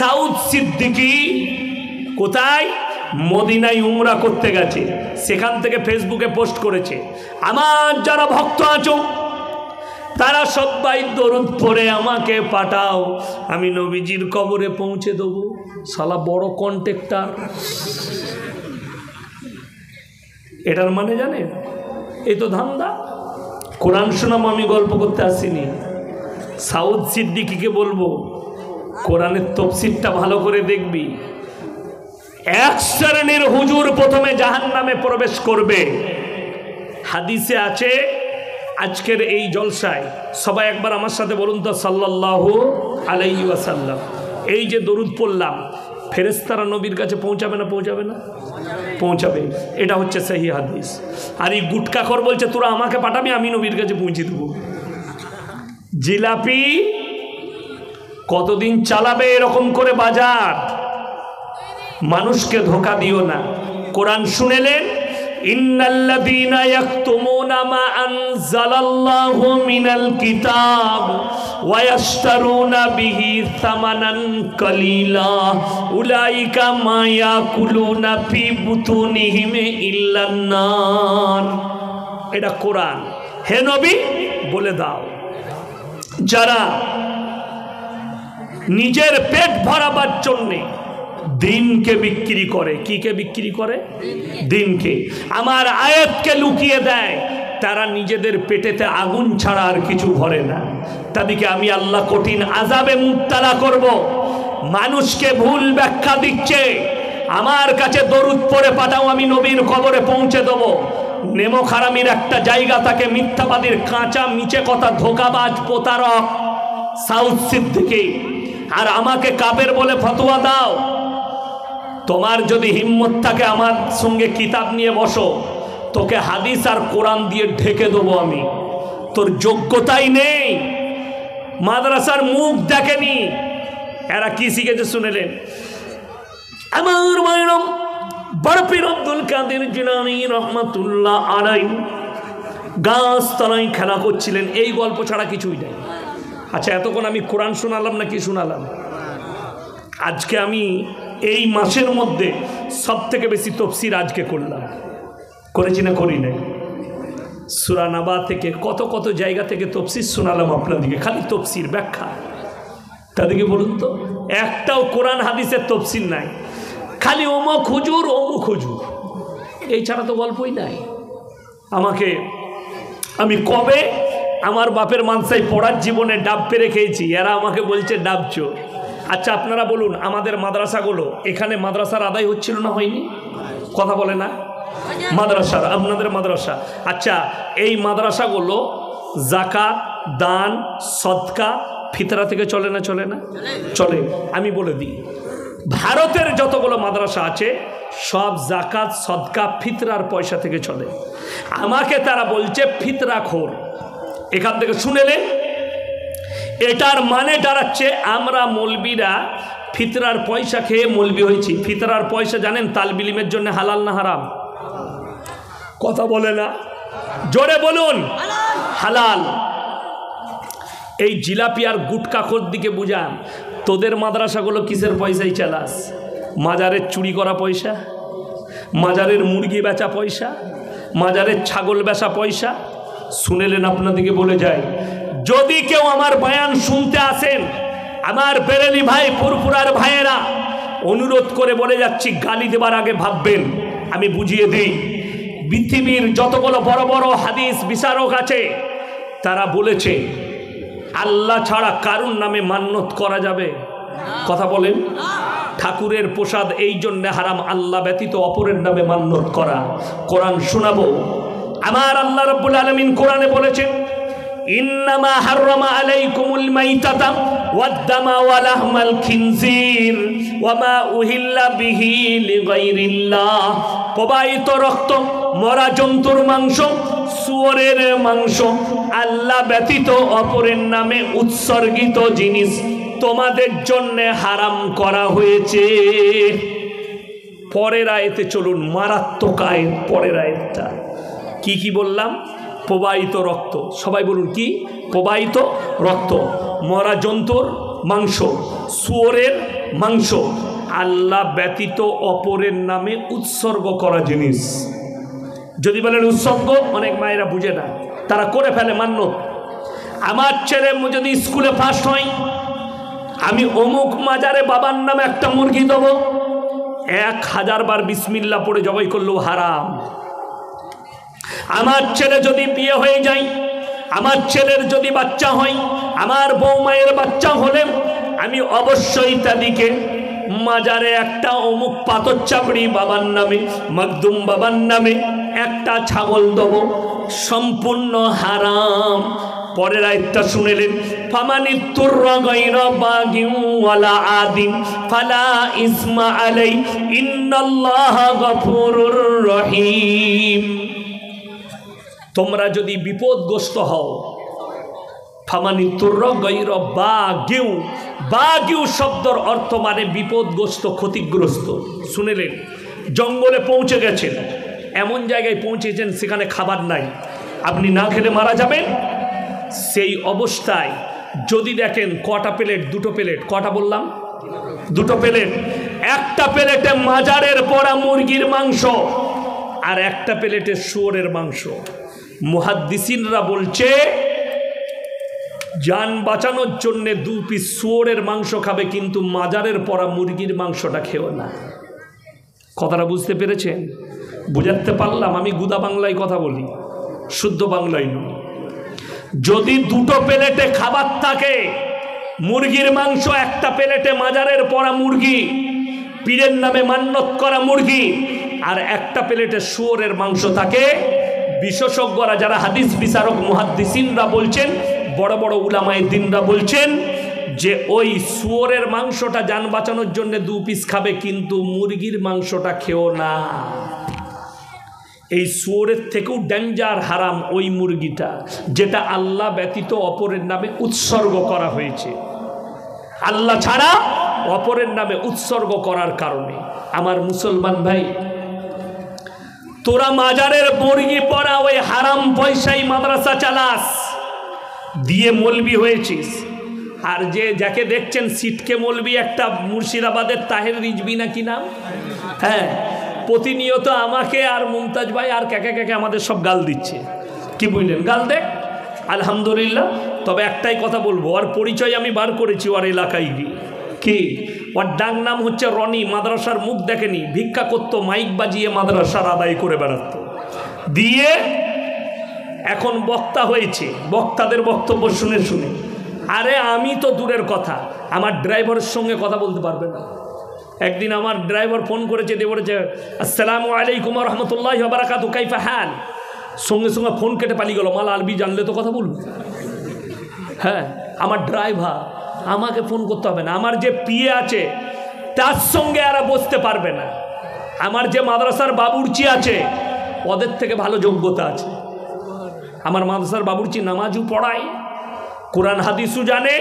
সাউদ সিদ্দিকী কোথায়? মদিনায় উমরা করতে গেছে, সেখান থেকে ফেসবুকে পোস্ট করেছে, আমার যারা ভক্ত আছো তারা সবাই দরুদ পড়ে আমাকে পাঠাও, আমি নবীজির কবরে পৌঁছে দেবো। শালা বড় কন্ট্রাক্টর। এটার মানে জানেন? এই তো ধান্দা। কোরআন শোনাম, আমি গল্প করতে আসিনি। সাউদ সিদ্দিকীকে বলবো কোরআনের তফসিরটা ভালো করে দেখবি। এক শ্রেণীর হুজুর প্রথমে জাহান্নামে প্রবেশ করবে। হাদিসে আছে, আজকের এই জলসায় সবাই একবার আমার সাথে বলুন তো সাল্লাল্লাহু আলাইহি ওয়াসাল্লাম। এই যে দরুদ পড়লাম, ফেরেশতারা নবীর কাছে পৌঁছাবে না? পৌঁছাবে না? পৌঁছাবে। এটা হচ্ছে সহি হাদিস। আর এই গুটকাখোর বলছে তোরা আমাকে পাঠাবি, আমি নবীর কাছে পৌঁছে দেবো। জিলাপি কতদিন চালাবে এরকম করে বাজার? মানুষকে ধোঁকা দিও না। কোরআন শুনেলেন, ইন্নাল্লাযীনা ইয়াকতুমুনা মা আনজালাল্লাহু মিনাল কিতাব ওয়া ইয়াশতারুনা বিহি সামানান কালীলা উলাইকা মা ইয়াকুলুনা ফি বুতুনিহিম ইল্লান নার। এটা কোরআন। হে নবী বলে দাও, যারা নিজের পেট ভরাবার জন্যে দিনকে বিক্রি করে, কিকে বিক্রি করে? দিনকে। আমার আয়াতকে লুকিয়ে দেয়, তারা নিজেদের পেটেতে আগুন ছাড়া আর কিছু ভরে না। তাদেরকে আমি আল্লাহ কঠিন আযাবে মুবতালা করব। মানুষকে ভুল ব্যাখ্যা দিচ্ছে, আমার কাছে দরুদ পড়ে পাঠাও, আমি নবীর কবরে পৌঁছে দেবো। নেমো খারামির একটা জায়গা থাকে, মিথ্যাবাদীর কাঁচা মিছে কথা, ধোঁকাবাজ প্রতারক সাউদ সিদ্দিকী। আর আমাকে কাফের বলে ফতোয়া দাও। তোমার যদি হিম্মত থাকে আমার সঙ্গে কিতাব নিয়ে বসো, তোকে হাদিস আর কোরআন দিয়ে ঢেকে দেবো আমি। তোর যোগ্যতাই নেই, মাদ্রাসার মুখ দেখেনি। এরা কি শিখেছে শুনেলেন? আমার মায়রম বড় পীর আব্দুল কাদের জিলানী রহমাতুল্লাহ আলাইহি গাছ তলায় খেলা করছিলেন, এই গল্প ছাড়া কিছুই নেই। আচ্ছা, এতক্ষণ আমি কোরআন শোনালাম না কি শোনালাম? আজকে আমি এই মাসের মধ্যে সব থেকে বেশি তফসির আজকে করলাম। করেছি না করি নাই? সূরা নাবা থেকে কত কত জায়গা থেকে তফসির শোনালাম আপনাদেরকে, খালি তফসির ব্যাখ্যা। তাদেরকে বলুন তো, একটাও কোরআন হাদিসের তফসির নাই, খালি অমুক হুজুর অমুক হুজুর, এই ছাড়া তো গল্পই নাই। আমি কবে আমার বাপের মানসাই পড়ার জীবনে ডাব পেরে খেয়েছি, এরা আমাকে বলছে ডাব চোর। আচ্ছা আপনারা বলুন, আমাদের মাদ্রাসাগুলো, এখানে মাদ্রাসার আদায় হচ্ছিল না? হয়নি? কথা বলে না? মাদ্রাসার, আপনাদের মাদ্রাসা। আচ্ছা, এই মাদ্রাসাগুলো যাকাত, দান, সদকা, ফিতরা থেকে চলে না? চলে না? চলে। আমি বলে দিই, ভারতের যতগুলো মাদ্রাসা আছে সব যাকাত, সদকা, ফিতরার পয়সা থেকে চলে। আমাকে তারা বলছে ফিতরাখোর। এখান থেকে শুনেলে এটার মানে দাঁড়াচ্ছে আমরা মৌলবীরা ফিতরার পয়সা খেয়ে মৌলবী হয়েছি। ফিতরার পয়সা জানেন তালবিলিমের জন্য হালাল না হারাম? কথা বলে না, জোরে বলুন। হালাল। এই জিলাপি আর গুটকাখোর দিকে বুঝান, তোদের মাদ্রাসাগুলো কিসের পয়সায় চালাস? মাজারের চুরি করা পয়সা, মাজারের মুরগি বেচা পয়সা, মাজারের ছাগল বেচা পয়সা। শুনেলেন, আপনাদেরকে বলে যায়, যদি কেউ আমার বয়ান শুনতে আসেন, আমার বেরেলি ভাই, ফুরফুরার ভাইয়েরা, অনুরোধ করে বলে যাচ্ছি, গালি দেবার আগে ভাববেন। আমি বুঝিয়ে দিই, পৃথিবীর যতগুলো বড় বড় হাদিস বিচারক আছে তারা বলেছে আল্লাহ ছাড়া কারুর নামে মান্যত করা যাবে? কথা বলেন। ঠাকুরের প্রসাদ এই জন্য হারাম, আল্লাহ ব্যতীত অপরের নামে মান্যত করা। কোরআন শোনাবো, আমার আল্লাহ রাব্বুল আলামিন কোরআনে বলেছেন, ইন্নামা হাররামা আলাইকুমুল মাইতাতা ওয়াদ-দামা ওয়া লাহমাল খিনজির ওয়া মা উহিল্লা বিহি লিগাইরিল্লাহ। প্রবাহিত রক্ত, মরা জন্তুর মাংস, শুয়োরের মাংস, আল্লাহ ব্যতীত অপরের নামে উৎসর্গিত জিনিস তোমাদের জন্য হারাম করা হয়েছে। পরের আয়াতে চলুন, মারাত্মক আয়াত। পরের আয়াতটা কি কি বললাম? প্রবাহিত রক্ত। সবাই বলুন কি? প্রবাহিত রক্ত, মরা জন্তুর মাংস, শুয়োরের মাংস আল্লাহ ব্যতীত অপরের নামে উৎসর্গ করা জিনিস। যদি বলেন উৎসর্গ, অনেক মায়েরা বুঝে না, তারা করে ফেলে মান্যত। আমার ছেলে যদি স্কুলে ফার্স্ট হয়, আমি অমুক মাজারে বাবার নামে একটা মুরগি দেবো, 1000 বার বিসমিল্লাহ পড়ে জবাই করলেও হারাম। আমার ছেলে যদি বিয়ে হয়ে যায়, আমার ছেলের যদি বাচ্চা হয়, আমার বৌমায়ের বাচ্চা হলে আমি অবশ্যই তাদেরকে মাজারে একটা অমুক পাথর চাপড়ি বাবার নামে, মকদুম বাবার নামে একটা ছাগল দেবো, সম্পূর্ণ হারাম। পরের আয়াতটা শুনেলেন, ফামানি তুররা গায়রা বাগিন ওয়ালা আদিন ফালা ইসমা আলাই ইন্নাল্লাহা গফুরুর রহিম। তোমরা যদি বিপদগ্রস্ত হও, ফামানি তুররা গায়রা বাগিন, বাগিন শব্দের অর্থ মানে বিপদগ্রস্ত, ক্ষতিগ্রস্ত। শুনেলেন, জঙ্গলে পৌঁছে গেছেন, এমন জায়গায় পৌঁছেছেন সেখানে খাবার নাই, আপনি না খেলে মারা যাবেন। সেই অবস্থায় যদি দেখেন কটা প্লেট, 2টো প্লেট, কটা বললাম, 2টো প্লেট, একটা প্লেটে মাজারের পড়া মুরগির মাংস আর একটা প্লেটে শুয়োরের মাংস, মুহাদ্দিসিনরা বলছে জান বাঁচানোর জন্য 2 পিস শুয়োরের মাংস খাবে, কিন্তু মাজারের পড়া মুরগির মাংসটা খেও না। কথাটা বুঝতে পেরেছেন? বুঝাতে পারলাম? আমি গুদা বাংলায় কথা বলি, শুদ্ধ বাংলায় নয়। যদি 2টো প্লেটে খাবার থাকে, মুরগির মাংস, একটা প্লেটে মাজারের পড়া মুরগি, পীরের নামে মান্যত করা মুরগি, আর একটা প্লেটে শুয়োরের মাংস থাকে, বিশেষজ্ঞরা যারা হাদিস বিচারক মুহাদ্দিসিনরা বলছেন, বড় বড় উলামায়ে দ্বীনরা বলছেন যে ওই শুয়োরের মাংসটা জান বাঁচানোর জন্য 2 পিস খাবে, কিন্তু মুরগির মাংসটা খেও না। এই শুয়োরের থেকেও ডেঞ্জার, হারাম ওই মুরগিটা যেটা আল্লাহ ব্যতীত অপরের নামে উৎসর্গ করা হয়েছে। আল্লাহ ছাড়া অপরের নামে উৎসর্গ করার কারণে। আমার মুসলমান ভাই, তোরা মাজারের মুরগি পড়া ওই হারাম পয়সায় মাদ্রাসা চালাস, দিয়ে মৌলবি হয়েছিস। আর যাকে দেখছেন সিটকে মৌলবি, একটা মুর্শিদাবাদের তাহের রিজভী না কি নাম, হ্যাঁ, প্রতিনিয়ত আমাকে আর মুমতাজ ভাই আর ক্যাকে আমাদের সব গাল দিচ্ছে। কি বুঝলেন? গাল দেখ, আলহামদুলিল্লাহ। তবে একটাই কথা বলবো, ওর পরিচয় আমি বার করেছি ওর এলাকায় গিয়ে। কি, ওর ডাক নাম হচ্ছে রনি। মাদ্রাসার মুখ দেখেনি, ভিক্ষা করতো, মাইক বাজিয়ে মাদ্রাসার আদায় করে বেড়াতো, দিয়ে এখন বক্তা হয়েছে। বক্তাদের বক্তব্য শুনে শুনে, আরে আমি তো দূরের কথা, আমার ড্রাইভারের সঙ্গে কথা বলতে পারবে না। একদিন আমার ড্রাইভার ফোন করেছে, দিয়ে বলেছে আসসালামু আলাইকুম ওয়া রাহমাতুল্লাহি ওয়া বারাকাতুহু, কাইফা হাল। সঙ্গে সঙ্গে ফোন কেটে পালিয়ে গেল। মাল আরবি জানলে তো কথা বলবে। হ্যাঁ, আমার ড্রাইভার, আমাকে ফোন করতে হবে না। আমার যে পিএ আছে তার সঙ্গে এরা বসতে পারবে না। আমার যে মাদ্রাসার বাবুর্চি আছে ওদের থেকে ভালো যোগ্যতা আছে। আমার মাদ্রাসার বাবুর্চি নামাজও পড়ায়, কোরআন হাদিসও জানে।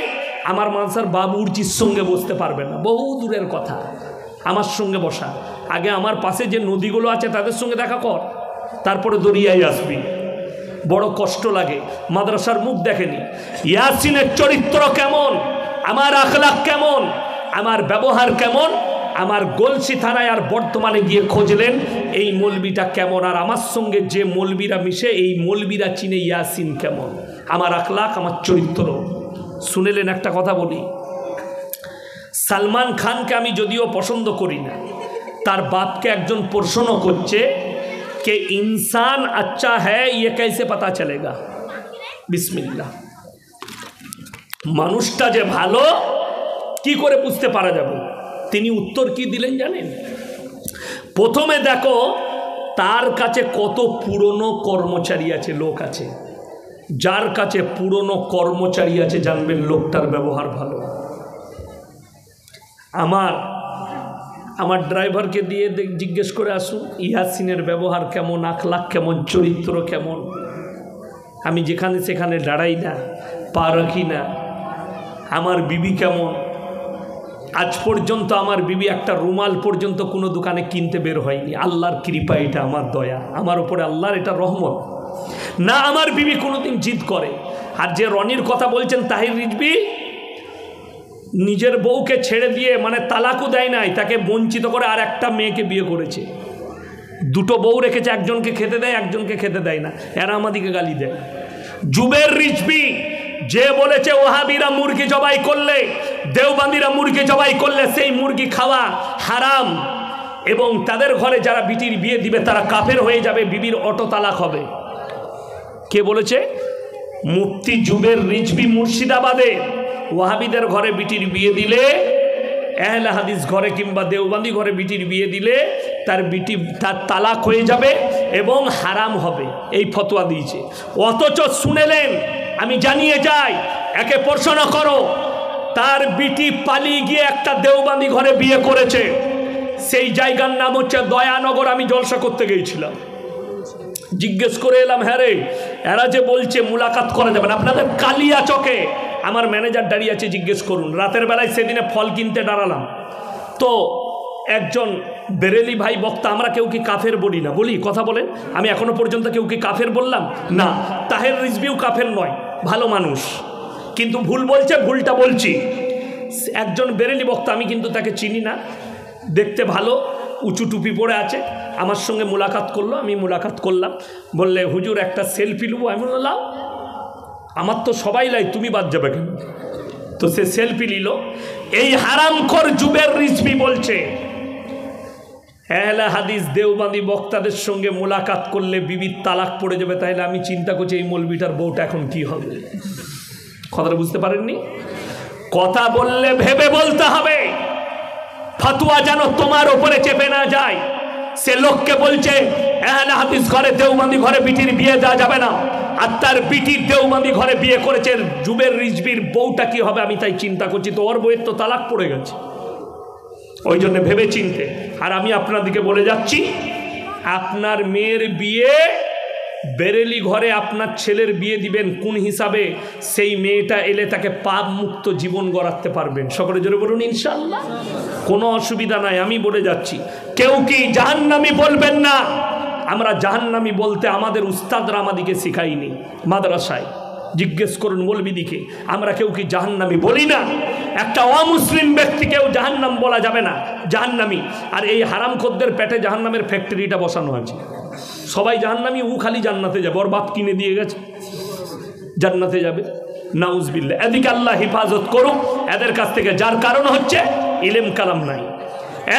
আমার মাদ্রাসার বাবুর্চির সঙ্গে বসতে পারবে না, বহু দূরের কথা। আমার সঙ্গে বসা, আগে আমার পাশে যে নদীগুলো আছে তাদের সঙ্গে দেখা কর, তারপরে দরিয়ায় আসবি। বড় কষ্ট লাগে। মাদ্রাসার মুখ দেখেনি, ইয়াসিনের চরিত্র কেমন, আমার আখলাক কেমন, আমার ব্যবহার কেমন। আমার গলসি থানায় আর বর্তমানে গিয়ে খুঁজলেন এই মৌলবিটা কেমন, আর আমার সঙ্গে যে মৌলবিরা মিশে এই মৌলবিরা চিনে ইয়াসিন কেমন, আমার আখলাক, আমার চরিত্র। শুনেলেন একটা কথা বলি, সালমান খানকে আমি যদিও পছন্দ করি না, তার বাপকে একজন প্রশ্ন করছে कि इंसान अच्छा है ये कैसे पता चलेगा। बिस्मिल्लाह, মানুষটা যে ভালো কি করে বুঝতে পারা যাবে। তিনি উত্তর কি দিলেন জানেন? প্রথমে দেখো তার কাছে কত পুরনো কর্মচারী আছে, লোক আছে। যার কাছে পুরনো কর্মচারী আছে জানবেন লোকটার ব্যবহার ভালো। আমার ড্রাইভারকে দিয়ে জিজ্ঞেস করে আসুন ইয়াসিনের ব্যবহার কেমন, আখলাক কেমন, চরিত্র কেমন। আমি যেখানে সেখানে দাঁড়াই না, পা রাখি না। আমার বিবি কেমন, আজ পর্যন্ত আমার বিবি একটা রুমাল পর্যন্ত কোনো দোকানে কিনতে বের হয়নি। আল্লাহর কৃপা, এটা আমার দয়া, আমার উপরে আল্লাহর এটা রহমত না। আমার বিবি কোনোদিন জিদ করে। আর যে রনির কথা বলছেন তাহির রিজভী, নিজের বউকে ছেড়ে দিয়ে মানে তালাকও দেয় নাই, তাকে বঞ্চিত করে আর একটা মেয়েকে বিয়ে করেছে। দুটো বউ রেখেছে, একজনকে খেতে দেয়, একজনকে খেতে দেয় না। এরা আমাদিকে গালি দেয়। জুবের রিজভী যে বলেছে ওহাবিরা মুরগি জবাই করলে, দেওবন্দিরা মুরগি জবাই করলে সেই মুরগি খাওয়া হারাম, এবং তাদের ঘরে যারা বিটির বিয়ে দিবে তারা কাফের হয়ে যাবে, বিবির অটো তালাক হবে। কে বলেছে? মুফতি জুবের রিজভী মুর্শিদাবাদে। ওয়াহাবিদের ঘরে বিটির বিয়ে দিলে, আহলে হাদিস ঘরে কিংবা দেওবন্দি ঘরে বিটির বিয়ে দিলে তার তালাক হয়ে যাবে এবং হারাম হবে, এই ফতোয়া দিয়েছে। অথচ শুনেলেন, আমি জানিয়ে যাই, একে প্রশ্ন করো, তার বিটি পালিয়ে গিয়ে একটা দেওবন্দি ঘরে বিয়ে করেছে। সেই জায়গার নাম হচ্ছে দয়ানগর। আমি জলসা করতে গিয়েছিলাম, জিজ্ঞেস করে এলাম, হ্যাঁ রে, এরা যে বলছে মুলাকাত করা যাবে না, আপনাদের কালিয়া চকে আমার ম্যানেজার দাঁড়িয়ে আছে, জিজ্ঞেস করুন। রাতের বেলায় সেদিনে ফল কিনতে দাঁড়ালাম, তো একজন বেরেলি ভাই বক্তা, আমরা কেউ কি কাফের বলি না, বলি? কথা বলেন, আমি এখনো পর্যন্ত কেউ কি কাফের বললাম না। তাহের রিজভিও কাফের নয়, ভালো মানুষ, কিন্তু ভুল বলছে, ভুলটা বলছি। একজন বেরেলি বক্তা, আমি কিন্তু তাকে চিনি না, দেখতে ভালো, উঁচু টুপি পরে আছে, আমার সঙ্গে মুলাকাত করলো, আমি মুলাকাত করলাম। বললে, হুজুর একটা সেলফি নেবো। আমি বললাম, লাও। আমার তো সবাই লাই, তুমি বাদ যাবে কেন? তো সে সেলফি নিল। এই হারামখোর জুবের রিজভী বলছে আহলে হাদিস দেওবন্দি বক্তাদের সঙ্গে মুলাকাত করলে বিবির তালাক পড়ে যাবে। তাইলে আমি চিন্তা করছি এই মৌলবিটার বউটা এখন কি হবে। কথাটা বুঝতে পারেননি? কথা বললে ভেবে বলতে হবে, ফতোয়া যেন তোমার উপরে চেপে না যায়। সে লোককে বলছে আহলে হাদিস ঘরে দেওবন্দি ঘরে বিটির বিয়ে দেওয়া যাবে না, আর তার বিটির দেওবন্দি ঘরে বিয়ে করেছে জুবের রিজভির বউটা কি হবে। আমি তাই চিন্তা করছি, তো ওর বউয়ের তো তালাক পড়ে গেছে, ওই জন্য ভেবে চিনতে। আর আমি আপনাদেরকে বলে যাচ্ছি, আপনার মেয়ের বিয়ে বেরেলি ঘরে আপনার ছেলের বিয়ে দিবেন কোন হিসাবে, সেই মেয়েটা এলে তাকে পাপ মুক্ত জীবন গড়াতে পারবেন। সকলে জোরে বলুন ইনশাআল্লাহ। কোনো অসুবিধা নাই, আমি বলে যাচ্ছি। কেউ কি জাহান্নামী বলবেন না। আমরা জাহান্নামী বলতে আমাদের উস্তাদরা আমাদিকে শিখাইনি। মাদ্রাসায় জিজ্ঞেস করুন মৌলবিদিকে, আমরা কেউ কি জাহান্নামী বলি না। একটা অমুসলিম ব্যক্তিকেও জাহান্নাম বলা যাবে না, জাহান্নামী। আর এই হারামখোরদের পেটে জাহান্নামের ফ্যাক্টরিটা বসানো আছে। সবাই জাহান্নামী, ও খালি জান্নাতে যাবে, ওর বাপ কিনে দিয়ে গেছে, জান্নাতে যাবে। নাউজবিল্লাহ। এদিকে আল্লাহ হিফাজত করুক এদের কাছ থেকে, যার কারণ হচ্ছে ইলম কালাম নাই।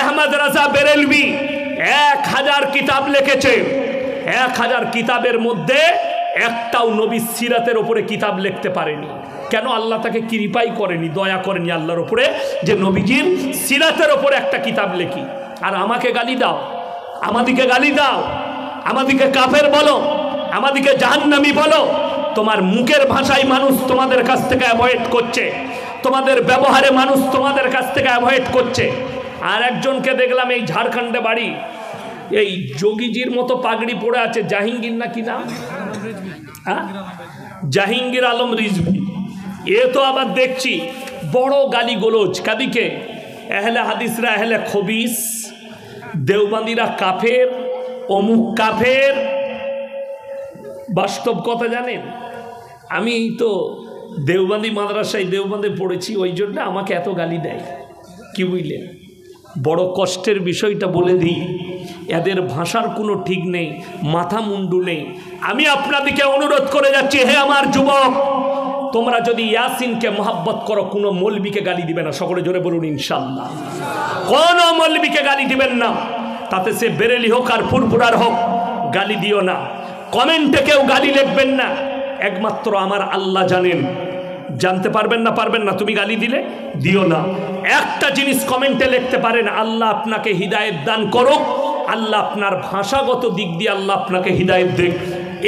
আহমদ রাজা বেরেলভি 1000 কিতাব লিখেছে। 1000 কিতাবের মধ্যে একটাও নবীর সিরাতের ওপরে কিতাব লিখতে পারেনি। কেন? আল্লাহ তাকে কৃপাই করেনি, দয়া করেনি আল্লাহর ওপরে যে নবীজির সিরাতের ওপরে একটা কিতাব লেখি। আর আমাকে গালি দাও, আমাদিকে গালি দাও, আমাদিকে কাফের বলো, আমাদিকে জাহান্নামী বলো। তোমার মুখের ভাষায় মানুষ তোমাদের কাছ থেকে অ্যাভয়েড করছে, তোমাদের ব্যবহারে মানুষ তোমাদের কাছ থেকে অ্যাভয়েড করছে। আর একজনকে দেখলাম এই ঝাড়খণ্ডে বাড়ি, এই যোগীজির মতো পাগড়ি পরে আছে, জাহাঙ্গীর না কি নাম, জাহাঙ্গীর আলম রিজভী। এ তো আবার দেখছি বড় গালি গোলজ। কাদিকে? আহলে হাদিসরা আহলে খবিস, দেওবন্দিরা কাফের, অমুক কাফের। বাস্তব কথা জানেন, আমি তো দেওবন্দি মাদ্রাসায় দেওবন্দে পড়েছি, ওই জন্য আমাকে এত গালি দেয়। কি বুঝলেন? বড় কষ্টের বিষয়টা বলে দিই, এদের ভাষার কোনো ঠিক নেই, মাথা মুন্ডু নেই। আমি আপনাদেরকে অনুরোধ করে যাচ্ছি, হে আমার যুবক, তোমরা যদি ইয়াসিনকে মহাব্বত করো, কোনো মৌলবীকে গালি দিবে না। সকলে জোরে বলুন ইনশাআল্লাহ। কোনো মৌলবীকে গালি দিবেন না, তাতে সে বেরেলি হোক আর ফুরফুরার হোক, গালি দিও না। কমেন্টে কেউ গালি লিখবেন না, একমাত্র আমার আল্লাহ জানেন। জানতে পারবেন না, পারবেন না, তুমি গালি দিলে দিও না। একটা জিনিস কমেন্টে লিখতে পারেন, আল্লাহ আপনাকে হিদায়েত দান করুক, আল্লাহ আপনার ভাষাগত দিক দিয়ে আল্লাহ আপনাকে হিদায়েত দেখ,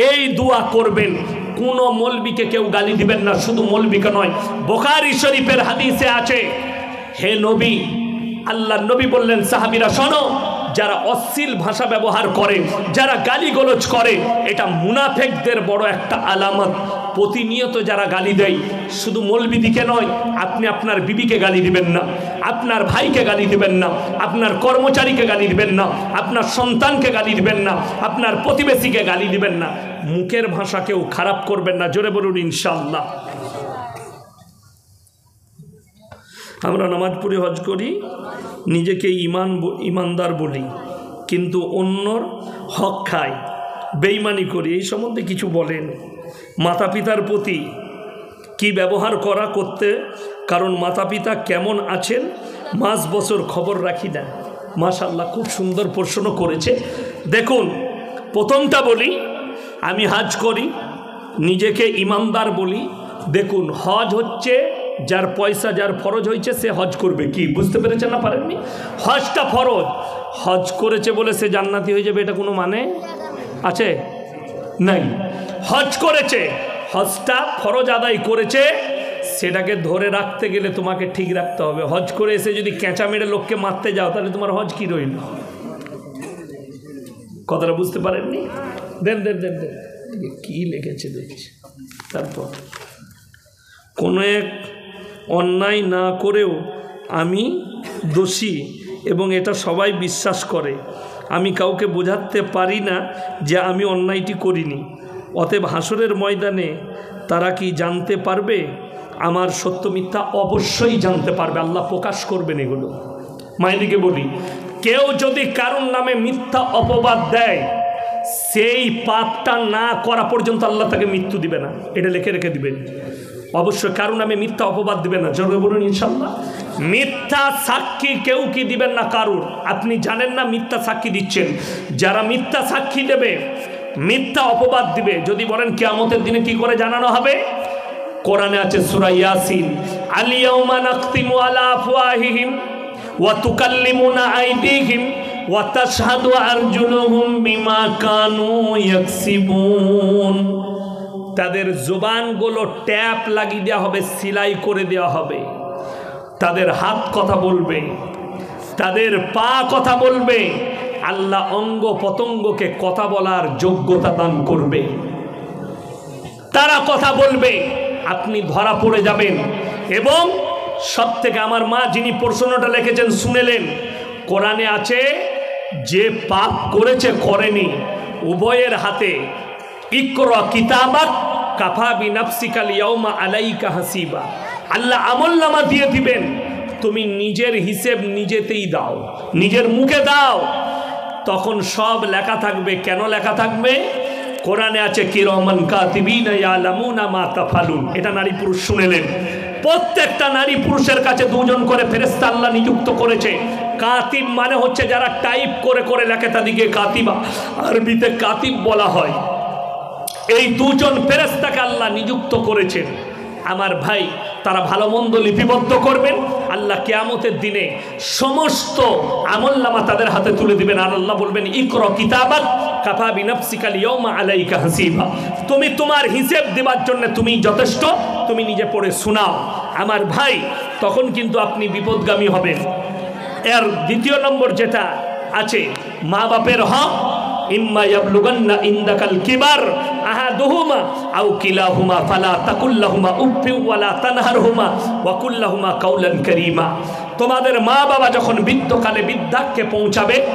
এই দোয়া করবেন। কোনো মৌলবীকে কেউ গালি দিবেন না। শুধু মৌলবীকে নয়, বুখারী শরীফের হাদিসে আছে, হে নবী, আল্লাহ নবী বললেন, সাহাবীরা শোনো, যারা অশ্লীল ভাষা ব্যবহার করে, যারা গালিগোলজ করে, এটা মুনাফিকদের বড় একটা আলামত। প্রতিনিয়ত যারা গালি দেয়, শুধু মৌলবীদিকে নয়, আপনি আপনার বিবিকে গালি দিবেন না, আপনার ভাইকে গালি দিবেন না, আপনার কর্মচারীকে গালি দিবেন না, আপনার সন্তানকে গালি দিবেন না, আপনার প্রতিবেশীকে গালি দিবেন না। মুখের ভাষাকেও খারাপ করবেন না। জোরে বলুন ইনশাআল্লাহ। আমরা নামাজ পড়ে হজ করি, নিজেকে ইমানদার বলি, কিন্তু অন্যর হক খাই, বেঈমানি করি। এই সম্বন্ধে কিছু বলেন। মাতা পিতার প্রতি কি ব্যবহার করতে, কারণ মাতা পিতা কেমন আছেন মাস বছর খবর রাখি না। মাশাআল্লাহ, খুব সুন্দর প্রশ্ন করেছে। দেখুন, প্রথমটা বলি, আমি হজ করি, নিজেকে ইমানদার বলি। দেখুন, হজ হচ্ছে যার পয়সা, যার ফরজ হয়েছে সে হজ করবে। কি বুঝতে পেরেছেন না পারেননি? হজটা ফরজ, হজ করেছে বলে সে জান্নাতি হয়ে যাবে, এটা কোনো মানে আছে? নাই। হজ করেছে, হজটা ফরজ আদায় করেছে, সেটাকে ধরে রাখতে গেলে তোমাকে ঠিক রাখতে হবে। হজ করে এসে যদি ক্যাঁচা মেরে লোককে মারতে যাও, তাহলে তোমার হজ কি রইল? কথাটা বুঝতে পারেননি? দেন দেন দেন দেন, কি লিখেছে দেখছি। তারপর কোনো এক অন্যায় না করেও আমি দোষী এবং এটা সবাই বিশ্বাস করে। আমি কাউকে বোঝাতে পারি না যে আমি অন্যায়টি করিনি। অতএব হাসরের ময়দানে তারা কি জানতে পারবে আমার সত্য মিথ্যা? অবশ্যই জানতে পারবে, আল্লাহ প্রকাশ করবেন এগুলো। মাইদিকে বলি, কেউ যদি কারুর নামে মিথ্যা অপবাদ দেয়, সেই পাপটা না করা পর্যন্ত আল্লাহ তাকে মৃত্যু দিবে না। এটা লিখে রেখে দিবেন। অবশ্যই কারুর নামে মিথ্যা অপবাদ দিবেন না। জোরে বলুন ইনশাআল্লাহ। মিথ্যা সাক্ষী কেউ কি দিবেন না কারুর। আপনি জানেন না মিথ্যা সাক্ষী দিচ্ছেন। যারা মিথ্যা সাক্ষী দেবে, মিথ্যা অপবাদ দিবে, যদি বলেন কিয়ামতের দিনে কি করে জানানো হবে? কোরআনে আছে সূরা ইয়াসিন, আল-ইয়াউমা নাখতিমু আলা আফওয়াহিহিম ওয়া তুকাল্লিমুনা আইদিহিম ওয়া তাশহাদু আরজুলুহুম বিমা কানু ইয়াকসিবুন। তাদের জবানগুলো ট্যাপ লাগিয়ে দেওয়া হবে, সেলাই করে দেওয়া হবে। তাদের হাত কথা বলবে, তাদের পা কথা বলবে। আল্লাহ অঙ্গ পতঙ্গকে কথা বলার যোগ্যতা দান করবে। তারা কথা বলবে, আপনি ধরা পড়ে যাবেন। এবং সব থেকে আমার মা যিনি প্রশ্নটা লিখেছেন শুনেলেন, কোরআনে আছে যে পাপ করেছে করেনি, উভয়ের হাতে ইকরা কিতাবাক কাফা বিনাফসিকাল ইয়াউমা আলাইকা হাসিবা। আল্লাহ আমলনামা দিয়ে দিবেন, তুমি নিজের হিসেব নিজেতেই দাও, নিজের মুখে দাও, তখন সব লেখা থাকবে। কেন লেখা থাকবে? কোরআনে আছে কিরামান কাতিবিনা ইয়ালামুনা মা তাফালুন। এটা নারী পুরুষ শুনেলেন। প্রত্যেকটা নারী পুরুষের কাছে দুজন করে ফেরেশতা আল্লাহ নিযুক্ত করেছে। কাতিব মানে হচ্ছে যারা টাইপ করে করে লেখে, তাদেরকে কাতিবা, আরবিতে কাতিব বলা হয়। এই দুজন ফেরেশতাকে আল্লাহ নিযুক্ত করেছেন। আমার ভাই, তারা ভালো মন্দ লিপিবদ্ধ করবেন। আল্লাহ কিয়ামতের দিনে সমস্ত আমলনামা তাদের হাতে তুলে দিবেন। আর আল্লাহ বলবেন, ইকরা কিতাবাক কাফা বিনাফসিকাল ইয়াউমা আলাইকা হাসিবা। তুমি তোমার হিসেব দেবার জন্য তুমি যথেষ্ট, তুমি নিজে পড়ে শোনাও। আমার ভাই, তখন কিন্তু আপনি বিপদগামী হবেন। এর দ্বিতীয় নম্বর যেটা আছে, মা বাপের হক। ইম্মা ইয়াবলুগান্না ইনদাকাল কিবার আহাদুহুমা আও কিলাহুমা ফালা তাকুল্লাহুমা উফফি ওয়ালা তানহারহুমা ওয়া কুল্লাহুমা কাওলান কারীমা। তোমাদের মা বাবা যখন বৃদ্ধকালে বৃদ্ধাক্যে পৌঁছাবে,